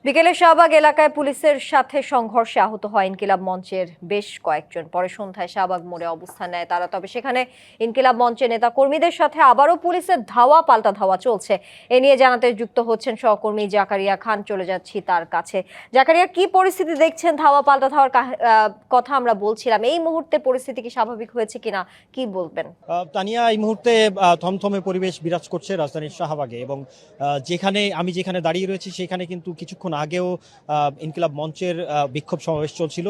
বিকেলে শাহবাগ এলাকায় পুলিশের সাথে সংঘর্ষে আহত হয় ইনকিলাব মঞ্চের বেশ কয়েকজন। পরে সন্ধ্যায় শাহবাগ মোড়ে অবস্থান নেয় তারা। তবে সেখানে ইনকিলাব মঞ্চের নেতা কর্মীদের সাথে আবারও পুলিশের ধাওয়া পাল্টা ধাওয়া চলছে। এ নিয়ে জানাতে যুক্ত হচ্ছেন সহকর্মী জাকারিয়া খান। চলে যাচ্ছি তার কাছে। জাকারিয়া, কি পরিস্থিতি দেখছেন? ধাওয়া পাল্টা ধাওয়ার কথা আমরা বলছিলাম, এই মুহূর্তে পরিস্থিতি কি স্বাভাবিক হয়েছে কিনা, কি বলবেন? তানিয়া, এই মুহূর্তে থমথমে পরিবেশ বিরাজ করছে রাজধানীর শাহবাগে এবং যেখানে দাঁড়িয়ে রয়েছি সেখানে কিন্তু কিছুক্ষণ আগেও ইনকিলাব মঞ্চের বিক্ষোভ সমাবেশ চলছিল,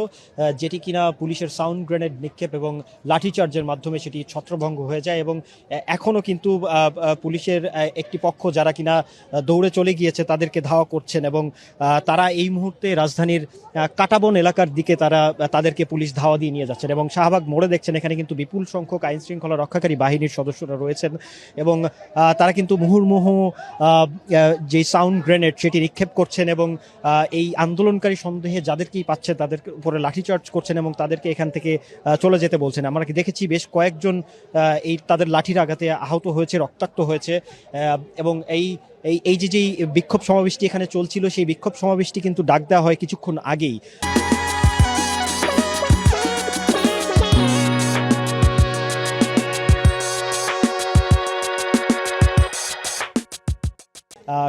যেটি কিনা পুলিশের সাউন্ড গ্রেনেড নিক্ষেপ এবং লাঠিচার্জের মাধ্যমে সেটি ছত্রভঙ্গ হয়ে যায়। এবং এখনও কিন্তু পুলিশের একটি পক্ষ যারা কিনা দৌড়ে চলে গিয়েছে তাদেরকে ধাওয়া করছেন এবং তারা এই মুহূর্তে রাজধানীর কাটাবন এলাকার দিকে তাদেরকে পুলিশ ধাওয়া দিয়ে নিয়ে যাচ্ছেন। এবং শাহবাগ মোড়ে দেখছেন এখানে কিন্তু বিপুল সংখ্যক আইন শৃঙ্খলা রক্ষাকারী বাহিনীর সদস্যরা রয়েছেন এবং তারা কিন্তু মুহুর্মুহু যে সাউন্ড গ্রেনেড সেটি নিক্ষেপ করছেন এবং এই আন্দোলনকারী সন্দেহে যাদেরকেই পাচ্ছে তাদের উপরে লাঠিচার্জ করছেন এবং তাদেরকে এখান থেকে চলে যেতে বলছেন। আমরা দেখেছি বেশ কয়েকজন তাদের লাঠির আঘাতে আহত হয়েছে, রক্তাক্ত হয়েছে। এবং এই এই যে যেই বিক্ষোভ সমাবেশটি এখানে চলছিল সেই বিক্ষোভ সমাবেশটি কিন্তু ডাক দেওয়া হয় কিছুক্ষণ আগেই।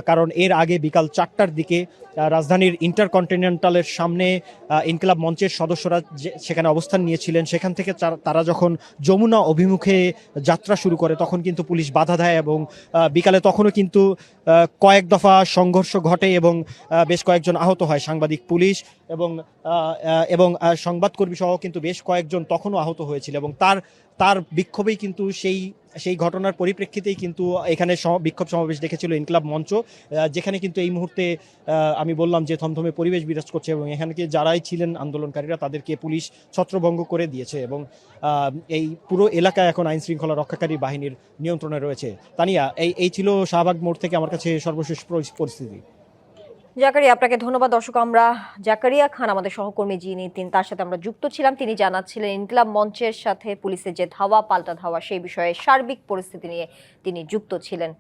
কারণ এর আগে বিকাল 4টার দিকে রাজধানীর ইন্টারকন্টিনেন্টালের সামনে ইনকিলাব মঞ্চের সদস্যরা সেখানে অবস্থান নিয়েছিলেন, সেখান থেকে তারা যখন যমুনা অভিমুখে যাত্রা শুরু করে তখন কিন্তু পুলিশ বাধা দেয় এবং বিকালে তখনও কিন্তু কয়েক দফা সংঘর্ষ ঘটে এবং বেশ কয়েকজন আহত হয় সাংবাদিক, পুলিশ এবং সংবাদকর্মী সহ কিন্তু বেশ কয়েকজন তখনও আহত হয়েছিল। এবং তার বিক্ষোভেই কিন্তু সেই ঘটনার পরিপ্রেক্ষিতেই কিন্তু এখানে বিক্ষোভ সমাবেশ দেখেছিল ইনকিলাব মঞ্চ, যেখানে কিন্তু এই মুহূর্তে আমি বললাম যে থমথমে পরিবেশ বিরাজ করছে এবং এখানে যারাই ছিলেন আন্দোলনকারীরা তাদেরকে পুলিশ ছত্রভঙ্গ করে দিয়েছে এবং এই পুরো এলাকা এখন আইন শৃঙ্খলা রক্ষাকারী বাহিনীর নিয়ন্ত্রণে রয়েছে। তানিয়া, এই ছিল শাহবাগ মোড় থেকে আমার কাছে সর্বশেষ পরিস্থিতি। জাকারিয়া, আপনাকে ধন্যবাদ। দর্শক, আমরা জাকারিয়া খান, আমাদের সহকর্মী যিনি তার সাথে আমরা যুক্ত ছিলাম, তিনি জানাচ্ছিলেন ইনকিলাব মঞ্চের সাথে পুলিশের যে ধাওয়া পাল্টা ধাওয়া সেই বিষয়ে সার্বিক পরিস্থিতি নিয়ে তিনি যুক্ত ছিলেন।